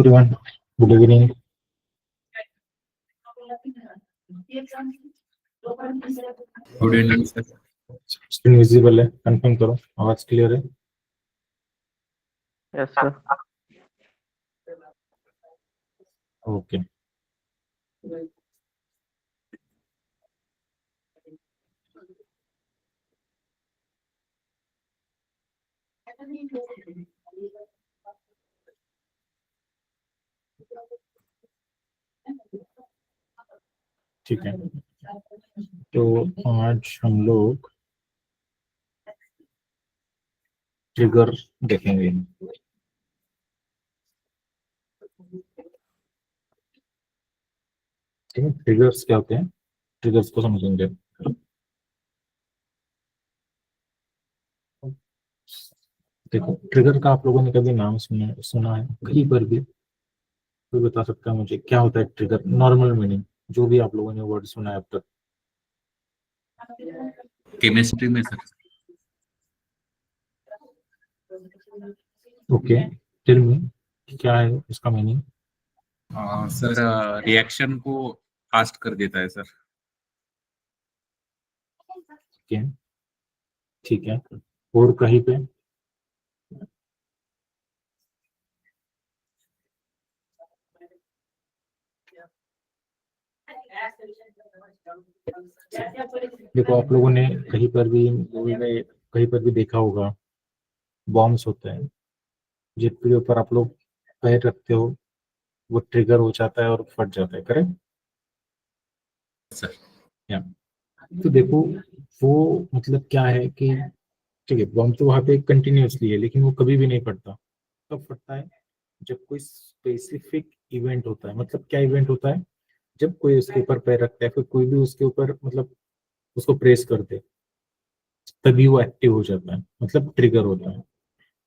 Everyone, good evening. Good evening sir. Screen visible है, confirm करो, आवाज क्लियर है? Yes sir. ओके। ठीक है, तो आज हम लोग ट्रिगर देखेंगे। ठीक है, ट्रिगर्स क्या होते हैं, ट्रिगर्स को समझेंगे। देखो, ट्रिगर का आप लोगों ने कभी नाम सुना है कहीं पर भी? कोई बता सकता है मुझे क्या होता है ट्रिगर? नॉर्मल मीनिंग जो भी आप लोगों ने वर्ड सुना है अब तक। केमिस्ट्री में सर। ओके, टेल मी, क्या है इसका मीनिंग? सर रिएक्शन को फास्ट कर देता है सर। ओके, ठीक है, और कहीं पे? देखो, आप लोगों ने कहीं पर भी मूवी में कहीं पर भी देखा होगा, बॉम्ब्स होते हैं जिनके ऊपर आप लोग पैर रखते हो, वो ट्रिगर हो जाता है और फट जाता है, करेक्ट? सर या तो देखो, वो मतलब क्या है कि ठीक है, बॉम्ब तो वहां पे कंटिन्यूअसली है, लेकिन वो कभी भी नहीं फटता। कब फटता है? जब कोई स्पेसिफिक इवेंट होता है। मतलब क्या इवेंट होता है? जब कोई उसके ऊपर पैर रखता है, फिर कोई भी उसके ऊपर मतलब उसको प्रेस कर दे, तभी वो एक्टिव हो जाता है, मतलब ट्रिगर होता है।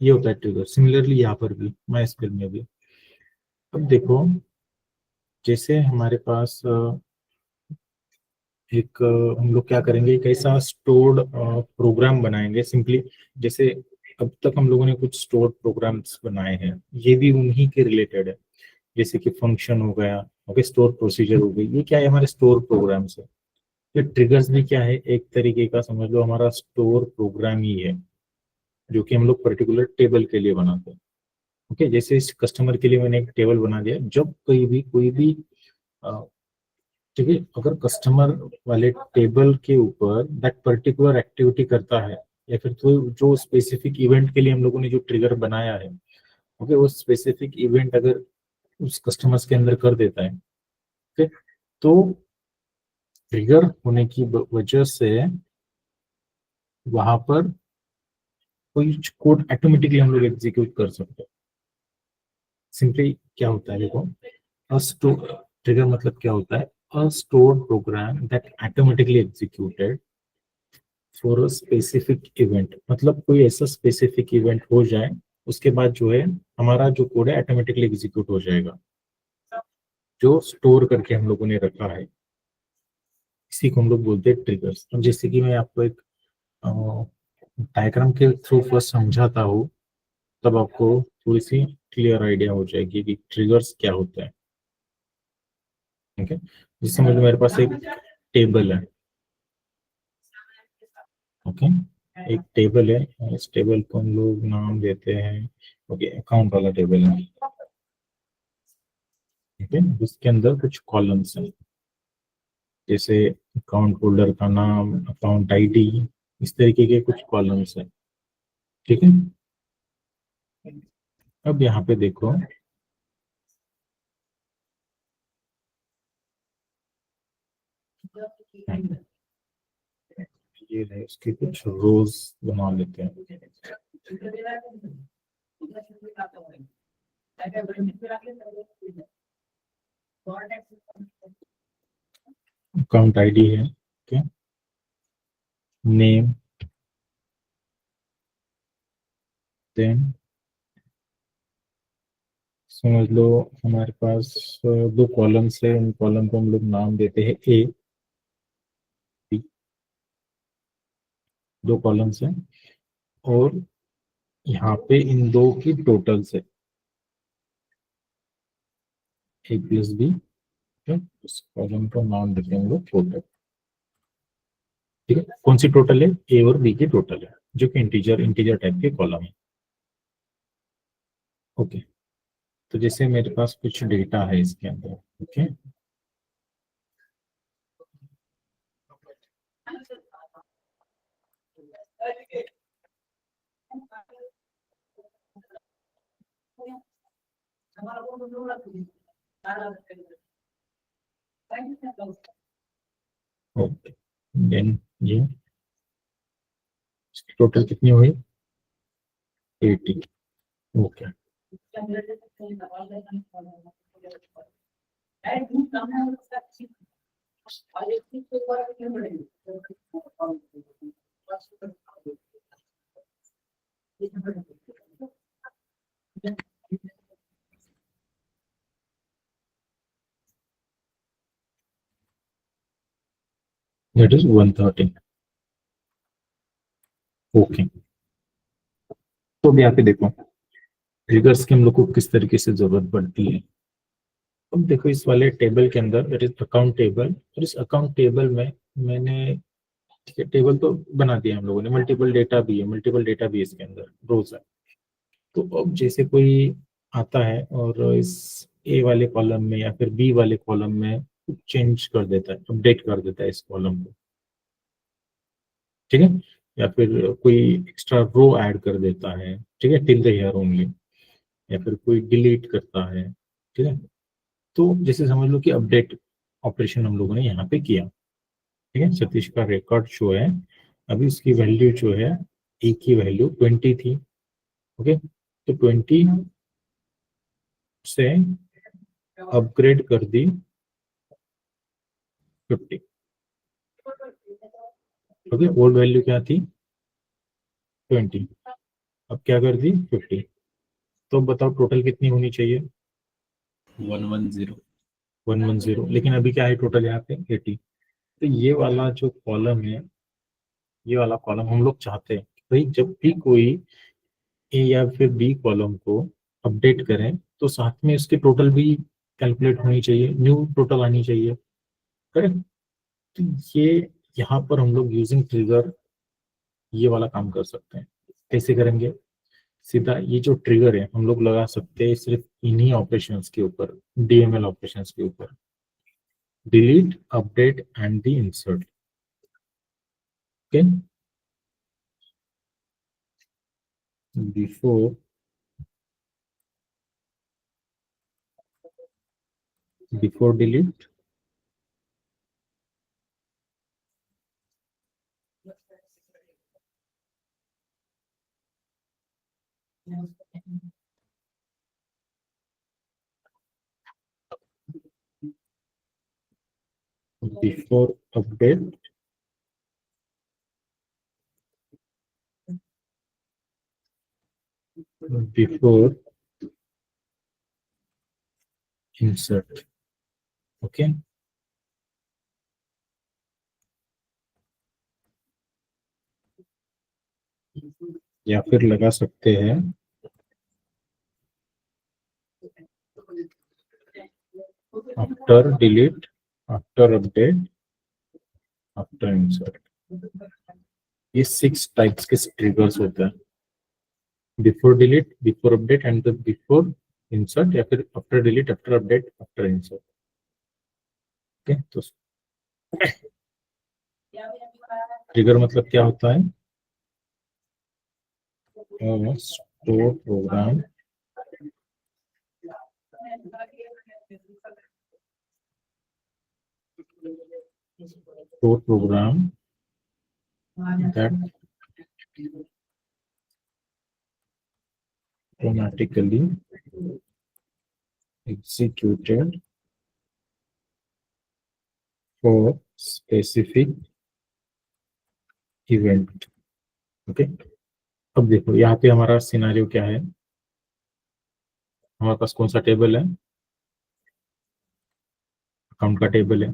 ये होता है ट्रिगर। सिमिलरली यहाँ पर भी, मैं इस फिल्म में भी। अब देखो, जैसे हमारे पास हम लोग क्या करेंगे, एक ऐसा स्टोर्ड प्रोग्राम बनाएंगे सिंपली। जैसे अब तक हम लोगों ने कुछ स्टोर्ड प्रोग्राम्स बनाए हैं, ये भी उन्हीं के रिलेटेड है। जैसे कि फंक्शन हो गया, ओके, स्टोर प्रोसीजर हो गई, ये क्या है, हमारे स्टोर प्रोग्राम्स है। ये ट्रिगर्स भी क्या है, एक तरीके का समझ लो हमारा स्टोर प्रोग्राम ही है, जो कि हम लोग पर्टिकुलर टेबल के लिए बनाते हैं। ओके, जैसे इस कस्टमर के लिए मैंने एक टेबल बना दिया। जब कोई भी ठीक है, अगर कस्टमर वाले टेबल के ऊपर दैट पर्टिकुलर एक्टिविटी करता है, या फिर तो जो स्पेसिफिक इवेंट के लिए हम लोगों ने जो ट्रिगर बनाया है, ओके, वो स्पेसिफिक इवेंट अगर उस कस्टमर्स के अंदर कर देता है, ओके, तो ट्रिगर होने की वजह से वहां पर कोई कोड ऑटोमेटिकली हम लोग एग्जीक्यूट कर सकते हैं। सिंपली क्या होता है, देखो, ट्रिगर मतलब क्या होता है? A stored program that automatically executed for a specific event. मतलब कोई ऐसा स्पेसिफिक इवेंट हो जाए, उसके बाद जो है हमारा जो कोड है ऑटोमेटिकली एग्जीक्यूट हो जाएगा, जो स्टोर करके हम लोगों ने रखा है। इसी को हम लोग बोलते हैं ट्रिगर्स। अब जैसे कि मैं आपको एक डायग्राम के थ्रू फर्स्ट समझाता हूँ, तब आपको थोड़ी सी क्लियर आइडिया हो जाएगी कि ट्रिगर्स क्या होता है। ठीक है, जिस समझ लो मेरे पास एक टेबल है, ओके, एक टेबल है। इस टेबल को हम लोग नाम देते हैं, ओके, अकाउंट वाला टेबल है। ठीक है, जिसके अंदर कुछ कॉलम्स हैं, जैसे अकाउंट होल्डर का नाम, अकाउंट आईडी, इस तरीके के कुछ कॉलम्स हैं। ठीक है, अब यहाँ पे देखो, ये है, इसके कुछ रोज बना लेते हैं। अकाउंट आईडी है, ओके, नेम, देन समझ लो हमारे पास दो कॉलम्स है। उन कॉलम को हम लोग नाम देते हैं ए बी, दो कॉलम्स हैं, और यहाँ पे इन दो की टोटल्स है। ए प्लस बी, उस कॉलम का नाम देखेंगे हम लोग टोटल। ठीक है, कौन सी टोटल है? ए और बी की टोटल है, जो कि इंटीजर टाइप के कॉलम है। ओके, तो जैसे मेरे पास कुछ डेटा है इसके अंदर। ओके, ओके, देन ये टोटल कितनी हुई? 80। Okay, that is 130। ओके, तो अभी यहाँ पे देखो ट्रिगर्स की हम लोग को किस तरीके से जरूरत पड़ती है। अब देखो इस वाले टेबल के अंदर, दैट इज अकाउंट टेबल, और इस अकाउंट टेबल में मैंने, ठीक है, टेबल तो बना दिया हम लोगों ने, मल्टीपल डेटा भी है इसके अंदर, रोज है। तो अब जैसे कोई आता है और इस ए वाले कॉलम में या फिर बी वाले कॉलम में कुछ चेंज कर देता है, अपडेट कर देता है इस कॉलम को, ठीक है, या फिर कोई एक्स्ट्रा रो ऐड कर देता है, ठीक है, टिल द हियर ओनली, या फिर कोई डिलीट करता है, ठीक है। तो जैसे समझ लो कि अपडेट ऑपरेशन हम लोगों ने यहाँ पे किया, ठीक है, सतीश का रिकॉर्ड शो है, अभी उसकी वैल्यू जो है, ए की वैल्यू 20 थी। ओके, तो 20 से अपग्रेड कर दी 50। ओके, ओल्ड वैल्यू क्या थी? 20, अब क्या कर दी? 50। तो बताओ टोटल कितनी होनी चाहिए? 110। 110, लेकिन अभी क्या है टोटल यहाँ पे? 80। तो ये वाला जो कॉलम है, ये वाला कॉलम हम लोग चाहते हैं कि भाई जब भी कोई ए या फिर बी कॉलम को अपडेट करें तो साथ में इसकी टोटल भी कैलकुलेट होनी चाहिए, न्यू टोटल आनी चाहिए, करेक्ट। तो ये यहाँ पर हम लोग यूजिंग ट्रिगर ये वाला काम कर सकते हैं। कैसे करेंगे? सीधा ये जो ट्रिगर है हम लोग लगा सकते हैं सिर्फ इन्हीं ऑपरेशंस के ऊपर, डीएमएल ऑपरेशंस के ऊपर, delete, update and the insert. Okay, before delete, before update, before insert. Okay, या फिर लगा सकते हैं after delete, after update, after insert. ये 6 टाइप्स के ट्रिगर्स होते हैं, before delete, before update and before insert, या फिर after delete, after update, after insert. Okay, तो ट्रिगर मतलब क्या होता है? Store programme that automatically executed for specific event। Okay, अब देखो यहाँ पे हमारा सिनारियो क्या है, हमारे पास कौन सा टेबल है? अकाउंट का टेबल है।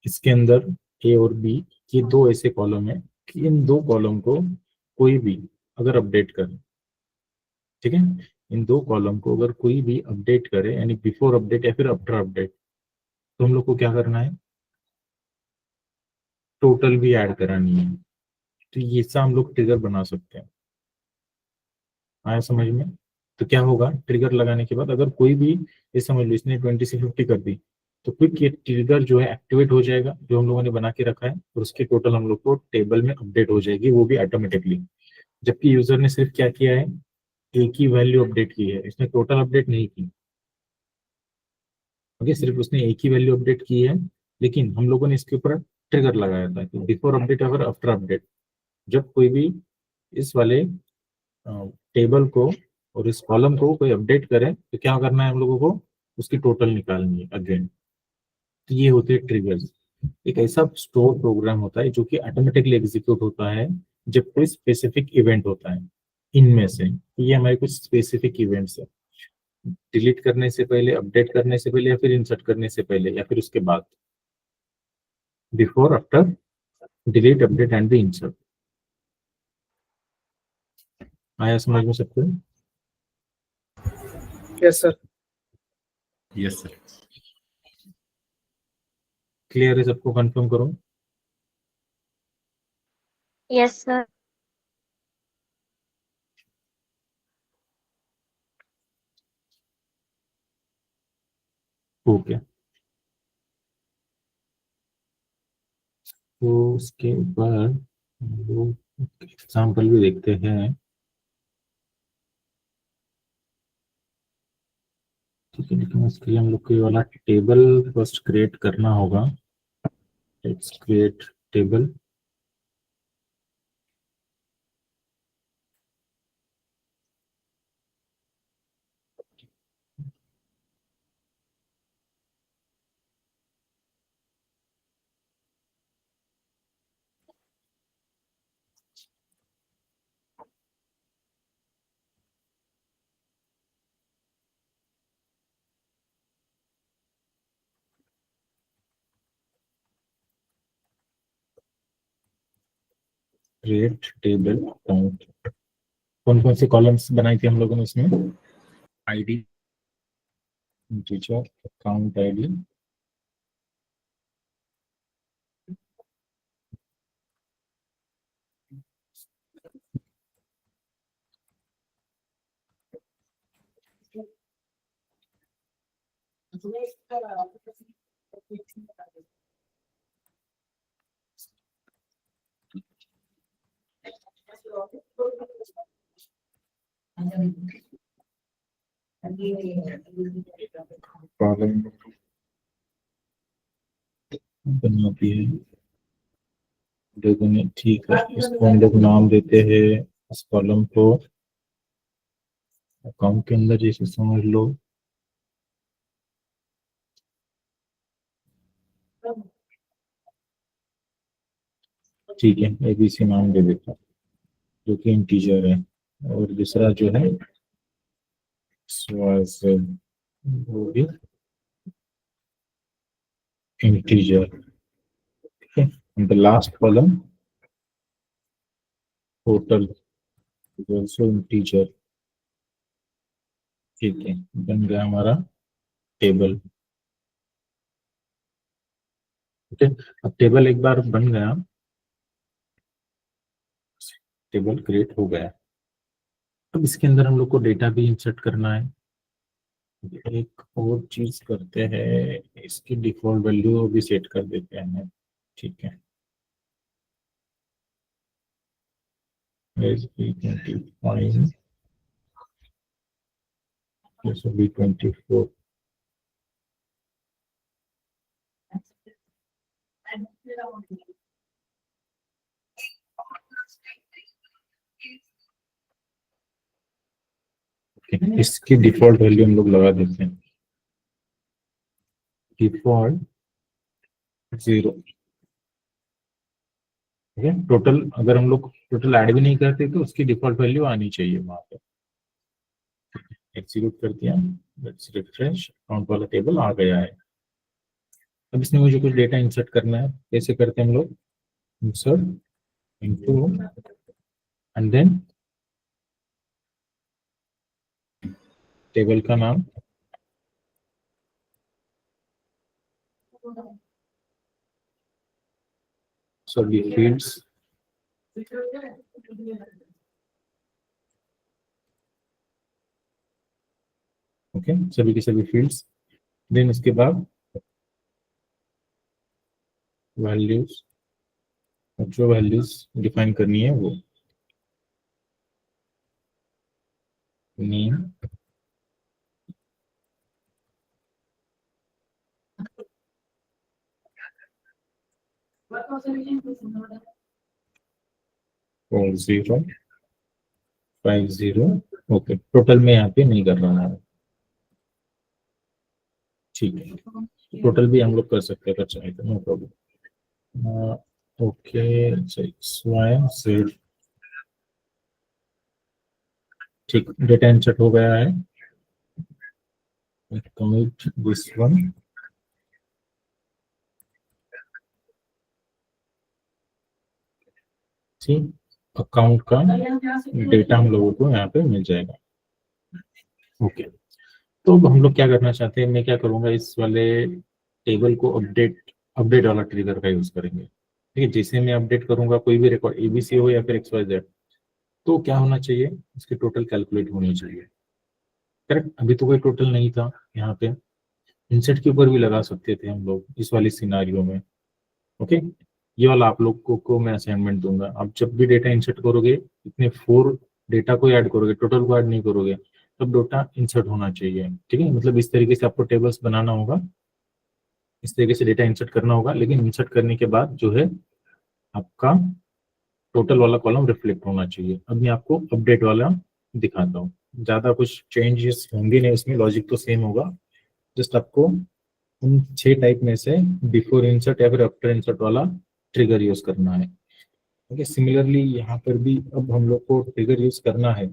इसके अंदर ए और बी, ये दो ऐसे कॉलम है कि इन दो कॉलम को कोई भी अगर अपडेट करे, ठीक है, इन दो कॉलम को अगर कोई भी अपडेट करे, यानी बिफोर अपडेट या फिर आफ्टर अपडेट, तो हम लोग को क्या करना है, टोटल भी ऐड करानी है। तो ये सा हम लोग ट्रिगर बना सकते हैं। आया समझ में? तो क्या होगा, ट्रिगर लगाने के बाद अगर कोई भी, ये समझ लो इसने 20 से 50 कर दी, तो क्विक ये ट्रिगर जो है एक्टिवेट हो जाएगा, जो हम लोगों ने बना के रखा है, और उसके टोटल हम लोग को टेबल में अपडेट हो जाएगी, वो भी ऑटोमेटिकली। जबकि यूजर ने सिर्फ क्या किया है, एक ही वैल्यू अपडेट की है, इसने टोटल अपडेट नहीं की। ओके, सिर्फ उसने एक ही वैल्यू अपडेट की है, लेकिन हम लोगों ने इसके ऊपर ट्रिगर लगाया था कि बिफोर अपडेट और आफ्टर अपडेट, जब कोई भी इस वाले टेबल को और इस कॉलम को कोई अपडेट करे, तो क्या करना है हम लोगों को, उसकी टोटल निकालनी है अगेन। तो ये होते हैं ट्रिगर्स। एक ऐसा स्टोर प्रोग्राम होता है जो कि ऑटोमेटिकली एग्जीक्यूट होता है जब कोई स्पेसिफिक इवेंट होता है। इनमें से ये हमारे कुछ स्पेसिफिक इवेंट्स है, डिलीट करने से पहले, अपडेट करने से पहले, या फिर इंसर्ट करने से पहले, या फिर उसके बाद, before, after, delete, update and the insert. आया समझ में सबको? Yes sir. Yes sir. Clear है सबको? कंफर्म करो। Yes sir. ओके, तो उसके बाद हम एग्जाम्पल भी देखते हैं। ठीक है, लेकिन उसके लिए हम लोग को ये वाला टेबल फर्स्ट क्रिएट करना होगा। Let's create table. Create table account. कौन कौन से कॉलम्स बनाई थी हम लोगों ने इसमें? ID, teacher, account ID, column बनाती है लोगों ने। ठीक है, इसको हम लोग नाम देते हैं, इस कॉलम को अकाउंट के अंदर जैसे समझ लो। ठीक है, एबीसी नाम दे देता हूं, जो कि इंटीजर है, और दूसरा जो है XYZ, वो भी इंटीजर। ठीक है, the last column total also integer. ठीक है, बन गया हमारा टेबल। ठीक है, अब टेबल एक बार बन गया, टेबल क्रिएट हो गया। अब इसके अंदर हम लोग को डेटा भी इंसर्ट करना है। एक और चीज करते हैं, इसकी डिफॉल्ट वैल्यू भी सेट कर देते हैं। ठीक है, B25 B24। इसकी डिफॉल्ट वैल्यू हम लोग लगा देते हैं, डिफॉल्ट 0। ठीक है, टोटल अगर हम लोग टोटल ऐड भी नहीं करते तो उसकी डिफॉल्ट वैल्यू आनी चाहिए वहां पे। एग्जीक्यूट कर दिया, लेट्स रिफ्रेश, अकाउंट वाला टेबल आ गया है। अब इसमें मुझे कुछ डेटा इंसर्ट करना है। कैसे करते हैं हम लोग? Insert into and then table का नाम, सभी फील्ड्स, ओके, सभी के सभी फील्ड्स। देन उसके बाद वैल्यूज, जो वैल्यूज डिफाइन करनी है वो नेम, और 050, ओके। टोटल में यहाँ पे नहीं कर रहा है, ठीक है। टोटल भी हम लोग कर सकते हैं अगर चाहे तो, नो प्रॉब्लम। ओके, स्वायं से ठीक, डेटा इंसर्ट हो गया है। कमिट दिस वन, ठीक, अकाउंट का डेटा हम लोगों को यहाँ पे मिल जाएगा, ओके। तो अब हम लोग क्या करना चाहते हैं, मैं क्या करूंगा, इस वाले टेबल को अपडेट, अपडेट वाला ट्रिगर का यूज करेंगे, ठीक है। जैसे मैं अपडेट करूंगा कोई भी रिकॉर्ड, एबीसी हो या फिर XYZ, तो क्या होना चाहिए, इसकी टोटल कैलकुलेट होनी चाहिए, करेक्ट। अभी तो कोई टोटल नहीं था यहाँ पे, इंसर्ट के ऊपर भी लगा सकते थे हम लोग इस वाली सिनारियो में, ओके। ये वाला आप लोग को मैं असाइनमेंट दूंगा, आप जब भी डेटा इंसर्ट करोगे, इतने 4 डेटा को ऐड करोगे, टोटल को ऐड नहीं करोगे, तब डेटा इंसर्ट होना चाहिए, ठीक है। मतलब इस तरीके से आपको टेबल्स बनाना होगा, इस तरीके से डेटा इंसर्ट करना होगा, लेकिन इंसर्ट करने के बाद जो है आपका टोटल वाला कॉलम रिफ्लेक्ट होना चाहिए। अब मैं आपको अपडेट वाला दिखाता हूँ, ज्यादा कुछ चेंजेस होंगे नहीं इसमें, लॉजिक तो सेम होगा, जस्ट आपको उन 6 टाइप में से बिफोर इंसर्ट या फिर आफ्टर इंसर्ट वाला ट्रिगर यूज करना है, ओके। सिमिलरली यहाँ पर भी अब हम लोग को ट्रिगर यूज करना है,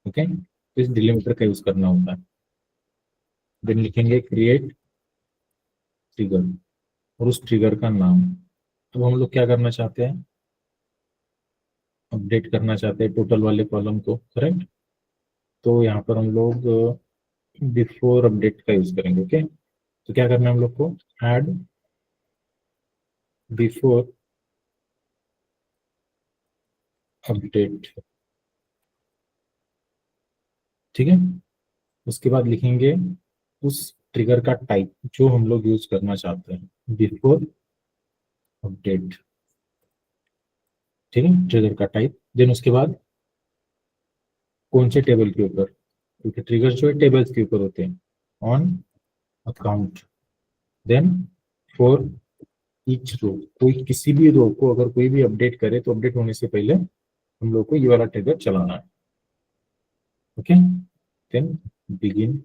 ओके। तो इस डिलीमीटर का यूज करना होता है, देन लिखेंगे क्रिएट ट्रिगर और उस ट्रिगर का नाम। अब हम लोग क्या करना चाहते हैं, अपडेट करना चाहते हैं टोटल वाले कॉलम को, करेक्ट। तो यहाँ पर हम लोग बिफोर अपडेट का यूज करेंगे, ओके। तो क्या करना है हम लोग को, ऐड बिफोर अपडेट, ठीक है। उसके बाद लिखेंगे उस ट्रिगर का टाइप जो हम लोग यूज करना चाहते हैं, बिफोर अपडेट, ठीक है, ट्रिगर का टाइप। देन उसके बाद कौन से टेबल के ऊपर, क्योंकि ट्रिगर जो है टेबल्स के ऊपर होते हैं, on account, then for each row, कोई किसी भी रो को अगर कोई भी अपडेट करे तो अपडेट होने से पहले हम लोग को ये वाला ट्रिगर चलाना है, ओके। देन बिगिन,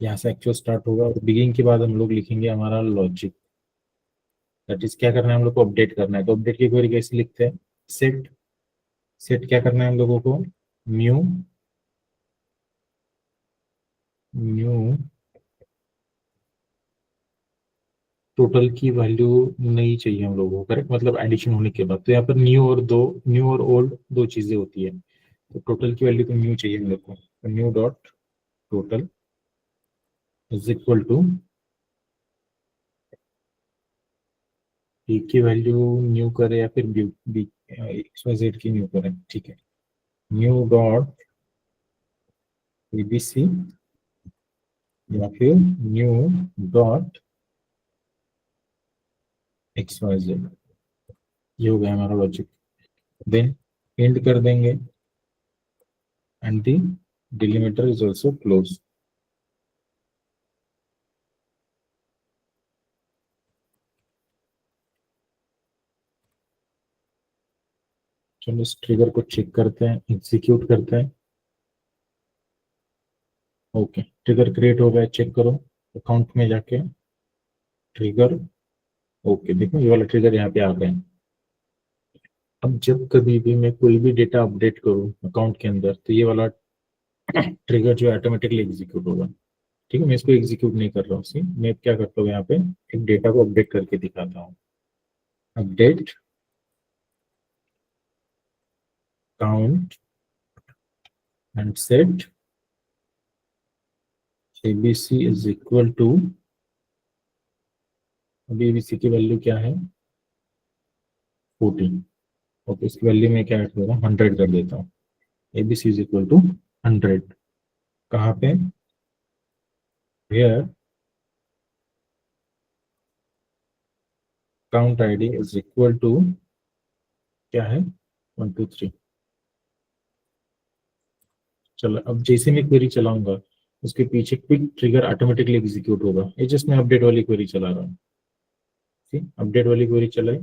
यहाँ से एक्चुअल स्टार्ट होगा, और बिगिन के बाद हम लोग लिखेंगे हमारा लॉजिक, दैट इज क्या करना है हम लोग को, अपडेट करना है। तो अपडेट की क्वेरी कैसे लिखते हैं, सेट, सेट क्या करना है हम लोगों को, न्यू, न्यू टोटल की वैल्यू नहीं चाहिए हम लोगों को, करेक्ट, मतलब एडिशन होने के बाद। तो यहाँ पर न्यू और ओल्ड दो चीजें होती है, तो टोटल की वैल्यू तो न्यू चाहिए हम लोग को, तो new dot total is equal to, A की वैल्यू न्यू करे या फिर बी, बी XYZ की न्यू करे, ठीक है। न्यू डॉट एबीसी या फिर न्यू डॉट XYZ, ये हो गया हमारा लॉजिक। देन एंड कर देंगे, and the delimiter is also close. चलो इस ट्रिगर को चेक करते हैं, एग्जीक्यूट करते हैं, ओके। ट्रिगर क्रिएट हो गया, चेक करो अकाउंट में जाके, ट्रिगर, ओके, देखो ये वाला ट्रिगर यहाँ पे आ गया। अब जब कभी भी मैं कोई भी डेटा अपडेट करूँ अकाउंट के अंदर, तो ये वाला ट्रिगर जो ऑटोमेटिकली एग्जीक्यूट होगा, ठीक है। मैं इसको एग्जीक्यूट नहीं कर रहा हूँ, सी मैं क्या करता हूँ, यहाँ पे एक डेटा को अपडेट करके दिखाता हूँ, update count and set ABC is equal to, अभी ABC की वैल्यू क्या है 14, ओके इसकी वैल्यू में क्या ऐड करूँगा 100 कर देता हूँ। ABC इज इक्वल टू 100, कहाँ पे here count ID is equal to क्या है 1 2 3। चलो अब जैसे मैं क्वेरी चलाऊंगा उसके पीछे क्विक ट्रिगर ऑटोमेटिकली एग्जीक्यूट होगा। ये जस्ट मैं अपडेट वाली क्वेरी चला रहा हूँ, अपडेट वाली क्वेरी चलाए,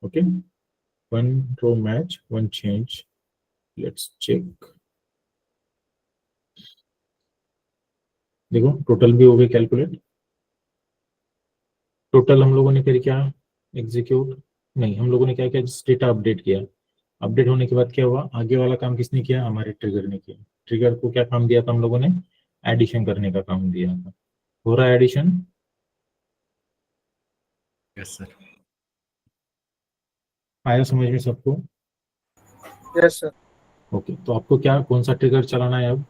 okay 1 row match 1 change, let's check, देखो टोटल भी हो गई कैलकुलेट। टोटल हम लोगों ने फिर क्या एग्जीक्यूट नहीं, हम लोगों ने क्या किया डेटा अपडेट किया। अपडेट होने के बाद क्या हुआ, आगे वाला काम किसने किया, हमारे ट्रिगर ने किया। ट्रिगर को क्या काम दिया था हम लोगों ने, एडिशन करने का काम दिया था। हो रहा है एडिशन, यस सर। आया समझ में सबको? Yes sir. ओके तो आपको क्या कौन सा ट्रिगर चलाना है, अब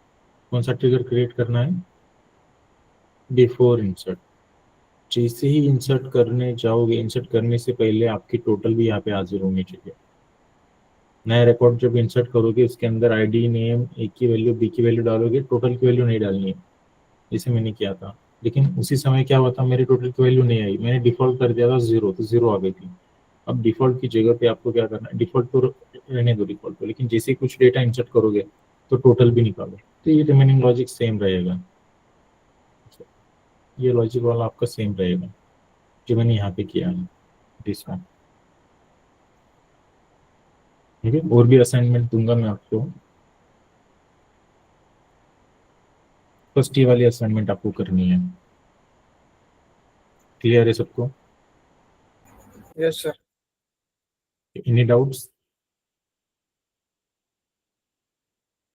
कौन सा ट्रिगर क्रिएट करना है, बिफोर इंसर्ट। जैसे ही इंसर्ट करने जाओगे, इंसर्ट करने से पहले आपकी टोटल भी यहाँ पे हाजिर होनी चाहिए। नया रिकॉर्ड जब इंसर्ट करोगे उसके अंदर आईडी नेम ए की वैल्यू बी की वैल्यू डालोगे, टोटल की वैल्यू नहीं डालनी है, जैसे मैंने किया था। लेकिन उसी समय क्या हुआ था, मेरी टोटल की वैल्यू नहीं आई, मैंने डिफॉल्ट कर दिया था 0, तो 0 आ गई थी। अब डिफॉल्ट की जगह पे आपको क्या करना है, डिफॉल्ट तो रहने दो डिफॉल्ट को, लेकिन जैसे कुछ डेटा इंसर्ट करोगे तो टोटल भी निकालो। तो ये रिमेनिंग लॉजिक सेम रहेगा, ये लॉजिक वाला आपका सेम रहेगा जो मैंने यहाँ पे किया है दिस वन। ठीक है, और भी असाइनमेंट दूंगा मैं आपको। फर्स्ट ये वाली असाइनमेंट आपको करनी है, क्लियर है सबको? Yes sir. Any doubts?